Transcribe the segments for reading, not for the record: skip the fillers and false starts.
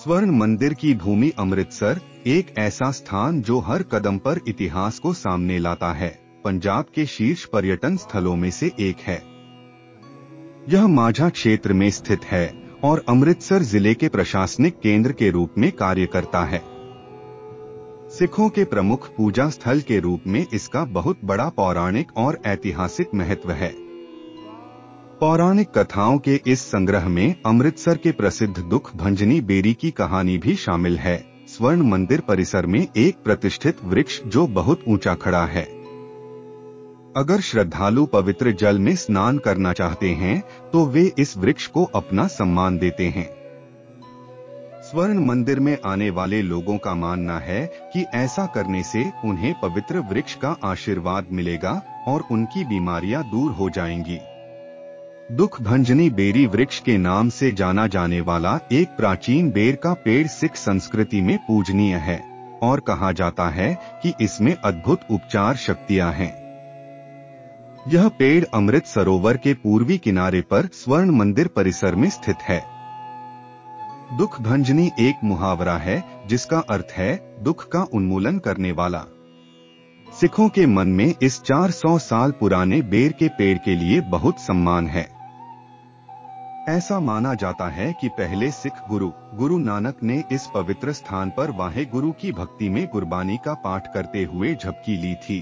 स्वर्ण मंदिर की भूमि अमृतसर एक ऐसा स्थान जो हर कदम पर इतिहास को सामने लाता है, पंजाब के शीर्ष पर्यटन स्थलों में से एक है। यह माझा क्षेत्र में स्थित है और अमृतसर जिले के प्रशासनिक केंद्र के रूप में कार्य करता है। सिखों के प्रमुख पूजा स्थल के रूप में इसका बहुत बड़ा पौराणिक और ऐतिहासिक महत्व है। पौराणिक कथाओं के इस संग्रह में अमृतसर के प्रसिद्ध दुख भंजनी बेरी की कहानी भी शामिल है। स्वर्ण मंदिर परिसर में एक प्रतिष्ठित वृक्ष जो बहुत ऊंचा खड़ा है। अगर श्रद्धालु पवित्र जल में स्नान करना चाहते हैं तो वे इस वृक्ष को अपना सम्मान देते हैं। स्वर्ण मंदिर में आने वाले लोगों का मानना है कि ऐसा करने से उन्हें पवित्र वृक्ष का आशीर्वाद मिलेगा और उनकी बीमारियां दूर हो जाएंगी। दुख भंजनी बेरी वृक्ष के नाम से जाना जाने वाला एक प्राचीन बेर का पेड़ सिख संस्कृति में पूजनीय है और कहा जाता है कि इसमें अद्भुत उपचार शक्तियां हैं। यह पेड़ अमृत सरोवर के पूर्वी किनारे पर स्वर्ण मंदिर परिसर में स्थित है। दुख भंजनी एक मुहावरा है जिसका अर्थ है दुख का उन्मूलन करने वाला। सिखों के मन में इस 400 साल पुराने बेर के पेड़ के लिए बहुत सम्मान है। ऐसा माना जाता है कि पहले सिख गुरु नानक ने इस पवित्र स्थान पर वाहे गुरु की भक्ति में गुरबानी का पाठ करते हुए झपकी ली थी।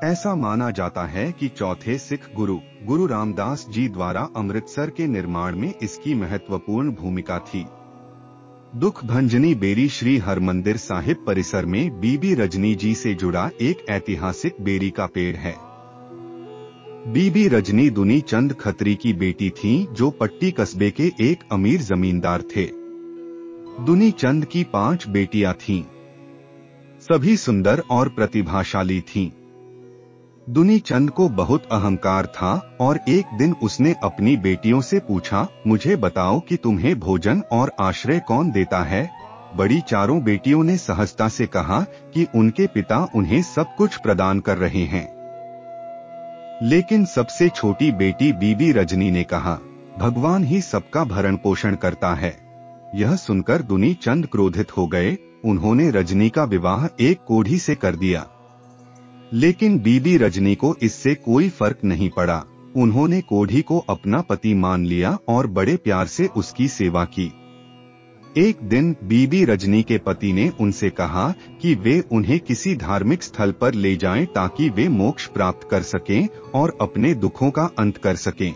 ऐसा माना जाता है कि चौथे सिख गुरु रामदास जी द्वारा अमृतसर के निर्माण में इसकी महत्वपूर्ण भूमिका थी। दुख भंजनी बेरी श्री हरमंदिर साहिब परिसर में बीबी रजनी जी से जुड़ा एक ऐतिहासिक बेरी का पेड़ है। बीबी रजनी दुनी चंद खत्री की बेटी थीं, जो पट्टी कस्बे के एक अमीर जमींदार थे। दुनी चंद की 5 बेटियां थीं। सभी सुंदर और प्रतिभाशाली थीं। दुनी चंद को बहुत अहंकार था और एक दिन उसने अपनी बेटियों से पूछा, मुझे बताओ कि तुम्हें भोजन और आश्रय कौन देता है। बड़ी चारों बेटियों ने सहजता से कहा कि उनके पिता उन्हें सब कुछ प्रदान कर रहे हैं। लेकिन सबसे छोटी बेटी बीबी रजनी ने कहा, भगवान ही सबका भरण पोषण करता है। यह सुनकर दुनी चंद क्रोधित हो गए। उन्होंने रजनी का विवाह एक कोढ़ी से कर दिया। लेकिन बीबी रजनी को इससे कोई फर्क नहीं पड़ा। उन्होंने कोढ़ी को अपना पति मान लिया और बड़े प्यार से उसकी सेवा की। एक दिन बीबी रजनी के पति ने उनसे कहा कि वे उन्हें किसी धार्मिक स्थल पर ले जाएं ताकि वे मोक्ष प्राप्त कर सकें और अपने दुखों का अंत कर सकें।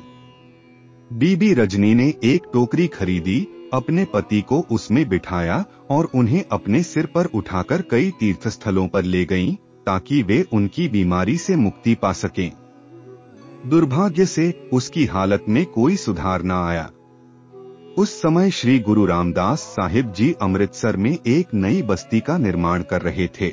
बीबी रजनी ने एक टोकरी खरीदी, अपने पति को उसमें बिठाया और उन्हें अपने सिर पर उठाकर कई तीर्थ स्थलों पर ले गईं ताकि वे उनकी बीमारी से मुक्ति पा सकें। दुर्भाग्य से उसकी हालत में कोई सुधार न आया। उस समय श्री गुरु रामदास साहिब जी अमृतसर में एक नई बस्ती का निर्माण कर रहे थे।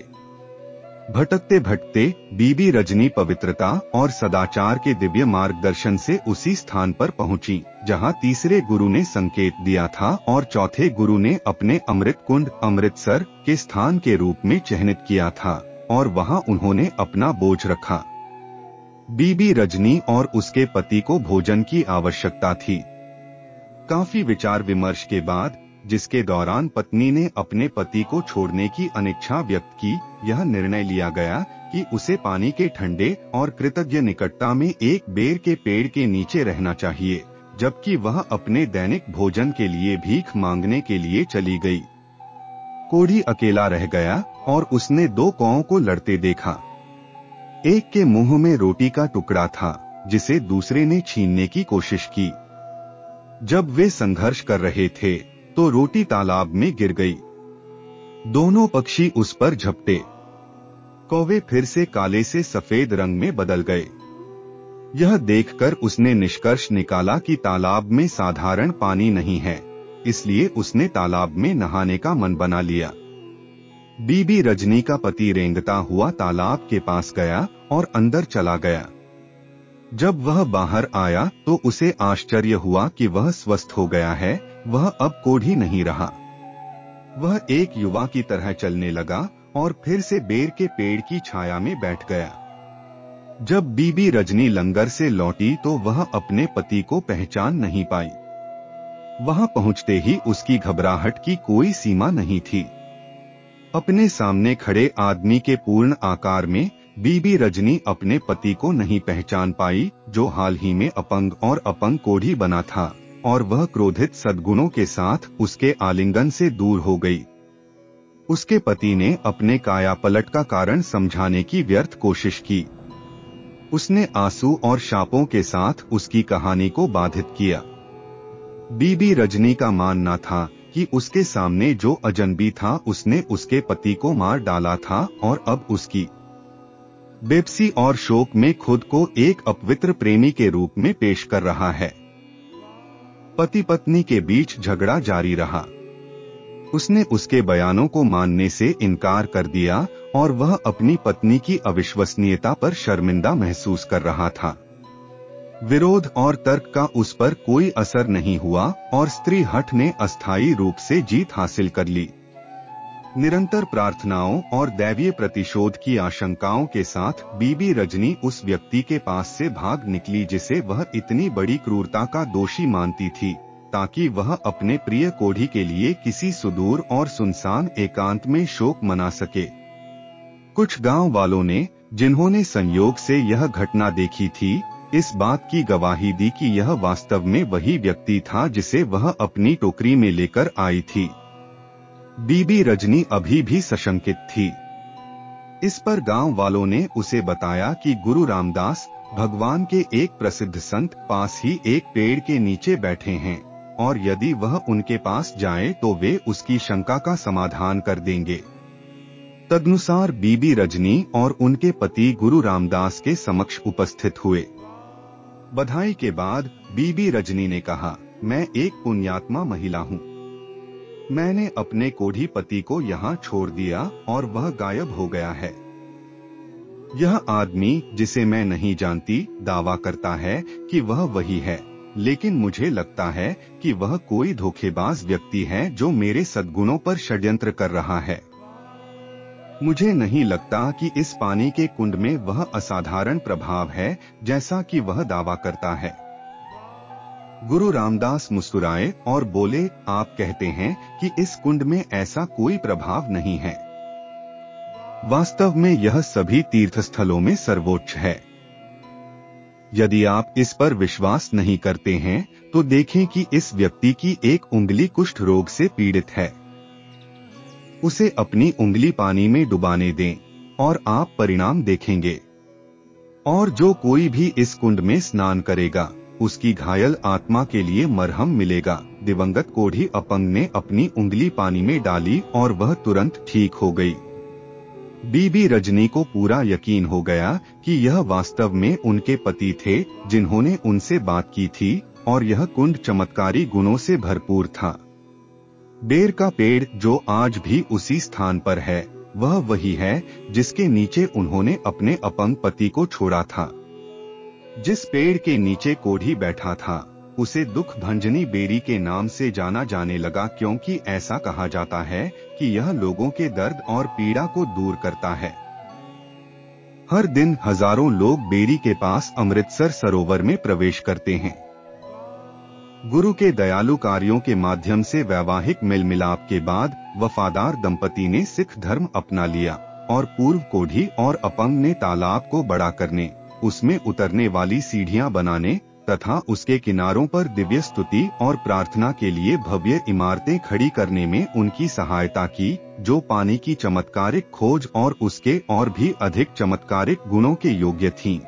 भटकते भटकते बीबी रजनी पवित्रता और सदाचार के दिव्य मार्गदर्शन से उसी स्थान पर पहुंची जहां तीसरे गुरु ने संकेत दिया था और चौथे गुरु ने अपने अमृत कुंड अमृतसर के स्थान के रूप में चिन्हित किया था और वहां उन्होंने अपना बोझ रखा। बीबी रजनी और उसके पति को भोजन की आवश्यकता थी। काफी विचार विमर्श के बाद, जिसके दौरान पत्नी ने अपने पति को छोड़ने की अनिच्छा व्यक्त की, यह निर्णय लिया गया कि उसे पानी के ठंडे और कृतज्ञ निकटता में एक बेर के पेड़ के नीचे रहना चाहिए, जबकि वह अपने दैनिक भोजन के लिए भीख मांगने के लिए चली गई। कोढ़ी अकेला रह गया और उसने 2 कौओं को लड़ते देखा। एक के मुंह में रोटी का टुकड़ा था जिसे दूसरे ने छीनने की कोशिश की। जब वे संघर्ष कर रहे थे तो रोटी तालाब में गिर गई। दोनों पक्षी उस पर झपटे। कौवे फिर से काले से सफेद रंग में बदल गए। यह देखकर उसने निष्कर्ष निकाला कि तालाब में साधारण पानी नहीं है, इसलिए उसने तालाब में नहाने का मन बना लिया। बीबी रजनी का पति रेंगता हुआ तालाब के पास गया और अंदर चला गया। जब वह बाहर आया तो उसे आश्चर्य हुआ कि वह स्वस्थ हो गया है। वह अब कोढ़ी नहीं रहा। वह एक युवा की तरह चलने लगा और फिर से बेर के पेड़ की छाया में बैठ गया। जब बीबी रजनी लंगर से लौटी तो वह अपने पति को पहचान नहीं पाई। वहां पहुंचते ही उसकी घबराहट की कोई सीमा नहीं थी। अपने सामने खड़े आदमी के पूर्ण आकार में बीबी रजनी अपने पति को नहीं पहचान पाई, जो हाल ही में अपंग और अपंग कोढ़ी बना था, और वह क्रोधित सद्गुणों के साथ उसके आलिंगन से दूर हो गई। उसके पति ने अपने कायापलट का कारण समझाने की व्यर्थ कोशिश की। उसने आंसू और शापों के साथ उसकी कहानी को बाधित किया। बीबी रजनी का मानना था कि उसके सामने जो अजनबी था उसने उसके पति को मार डाला था और अब उसकी बेबसी और शोक में खुद को एक अपवित्र प्रेमी के रूप में पेश कर रहा है। पति पत्नी के बीच झगड़ा जारी रहा। उसने उसके बयानों को मानने से इनकार कर दिया और वह अपनी पत्नी की अविश्वसनीयता पर शर्मिंदा महसूस कर रहा था। विरोध और तर्क का उस पर कोई असर नहीं हुआ और स्त्री हठ ने अस्थायी रूप से जीत हासिल कर ली। निरंतर प्रार्थनाओं और दैवीय प्रतिशोध की आशंकाओं के साथ बीबी रजनी उस व्यक्ति के पास से भाग निकली जिसे वह इतनी बड़ी क्रूरता का दोषी मानती थी, ताकि वह अपने प्रिय कोढ़ी के लिए किसी सुदूर और सुनसान एकांत में शोक मना सके। कुछ गांव वालों ने, जिन्होंने संयोग से यह घटना देखी थी, इस बात की गवाही दी कि यह वास्तव में वही व्यक्ति था जिसे वह अपनी टोकरी में लेकर आई थी। बीबी रजनी अभी भी सशंकित थी। इस पर गांव वालों ने उसे बताया कि गुरु रामदास, भगवान के एक प्रसिद्ध संत, पास ही एक पेड़ के नीचे बैठे हैं और यदि वह उनके पास जाए तो वे उसकी शंका का समाधान कर देंगे। तदनुसार बीबी रजनी और उनके पति गुरु रामदास के समक्ष उपस्थित हुए। बधाई के बाद बीबी रजनी ने कहा, मैं एक पुण्यात्मा महिला हूँ। मैंने अपने कोढ़ी पति को यहाँ छोड़ दिया और वह गायब हो गया है। यह आदमी, जिसे मैं नहीं जानती, दावा करता है कि वह वही है, लेकिन मुझे लगता है कि वह कोई धोखेबाज व्यक्ति है जो मेरे सद्गुणों पर षड्यंत्र कर रहा है। मुझे नहीं लगता कि इस पानी के कुंड में वह असाधारण प्रभाव है जैसा कि वह दावा करता है। गुरु रामदास मुस्कुराए और बोले, आप कहते हैं कि इस कुंड में ऐसा कोई प्रभाव नहीं है। वास्तव में यह सभी तीर्थस्थलों में सर्वोच्च है। यदि आप इस पर विश्वास नहीं करते हैं तो देखें कि इस व्यक्ति की एक उंगली कुष्ठ रोग से पीड़ित है। उसे अपनी उंगली पानी में डुबाने दें और आप परिणाम देखेंगे। और जो कोई भी इस कुंड में स्नान करेगा, उसकी घायल आत्मा के लिए मरहम मिलेगा। दिवंगत कोढ़ी अपंग ने अपनी उंगली पानी में डाली और वह तुरंत ठीक हो गई। बीबी रजनी को पूरा यकीन हो गया कि यह वास्तव में उनके पति थे जिन्होंने उनसे बात की थी और यह कुंड चमत्कारी गुणों से भरपूर था। बेर का पेड़ जो आज भी उसी स्थान पर है, वह वही है जिसके नीचे उन्होंने अपने अपंग पति को छोड़ा था। जिस पेड़ के नीचे कोढ़ी बैठा था उसे दुख भंजनी बेरी के नाम से जाना जाने लगा, क्योंकि ऐसा कहा जाता है कि यह लोगों के दर्द और पीड़ा को दूर करता है। हर दिन हजारों लोग बेरी के पास अमृतसर सरोवर में प्रवेश करते हैं। गुरु के दयालु कार्यों के माध्यम से वैवाहिक मेल मिलाप के बाद वफादार दंपति ने सिख धर्म अपना लिया और पूर्व कोढ़ी और अपंग ने तालाब को बड़ा करने, उसमें उतरने वाली सीढ़ियां बनाने तथा उसके किनारों पर दिव्य स्तुति और प्रार्थना के लिए भव्य इमारतें खड़ी करने में उनकी सहायता की, जो पानी की चमत्कारिक खोज और उसके और भी अधिक चमत्कारिक गुणों के योग्य थीं।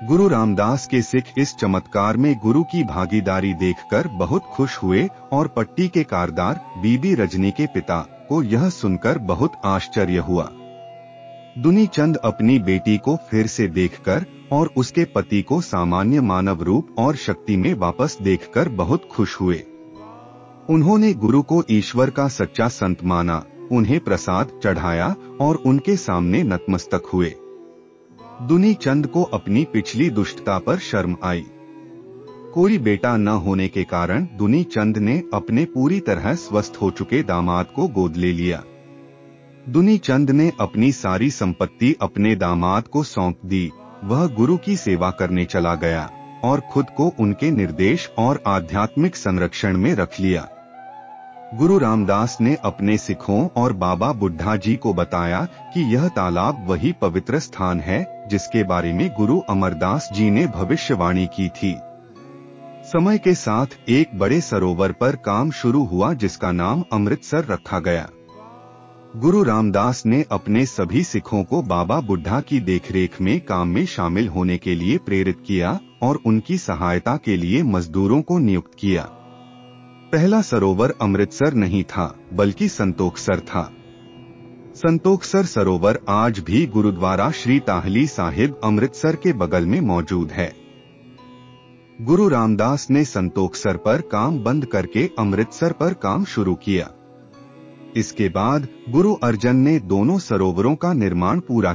गुरु रामदास के सिख इस चमत्कार में गुरु की भागीदारी देखकर बहुत खुश हुए और पट्टी के कारदार बीबी रजनी के पिता को यह सुनकर बहुत आश्चर्य हुआ। दुनी चंद अपनी बेटी को फिर से देखकर और उसके पति को सामान्य मानव रूप और शक्ति में वापस देखकर बहुत खुश हुए। उन्होंने गुरु को ईश्वर का सच्चा संत माना, उन्हें प्रसाद चढ़ाया और उनके सामने नतमस्तक हुए। दुनी चंद को अपनी पिछली दुष्टता पर शर्म आई। कोई बेटा न होने के कारण दुनी चंद ने अपने पूरी तरह स्वस्थ हो चुके दामाद को गोद ले लिया। दुनी चंद ने अपनी सारी संपत्ति अपने दामाद को सौंप दी। वह गुरु की सेवा करने चला गया और खुद को उनके निर्देश और आध्यात्मिक संरक्षण में रख लिया। गुरु रामदास ने अपने सिखों और बाबा बुढ़ा जी को बताया कि यह तालाब वही पवित्र स्थान है जिसके बारे में गुरु अमरदास जी ने भविष्यवाणी की थी। समय के साथ एक बड़े सरोवर पर काम शुरू हुआ जिसका नाम अमृतसर रखा गया। गुरु रामदास ने अपने सभी सिखों को बाबा बुढ़ा की देखरेख में काम में शामिल होने के लिए प्रेरित किया और उनकी सहायता के लिए मजदूरों को नियुक्त किया। पहला सरोवर अमृतसर नहीं था बल्कि संतोखसर था। संतोखसर सरोवर आज भी गुरुद्वारा श्री ताहली साहिब अमृतसर के बगल में मौजूद है। गुरु रामदास ने संतोखसर पर काम बंद करके अमृतसर पर काम शुरू किया। इसके बाद गुरु अर्जन ने दोनों सरोवरों का निर्माण पूरा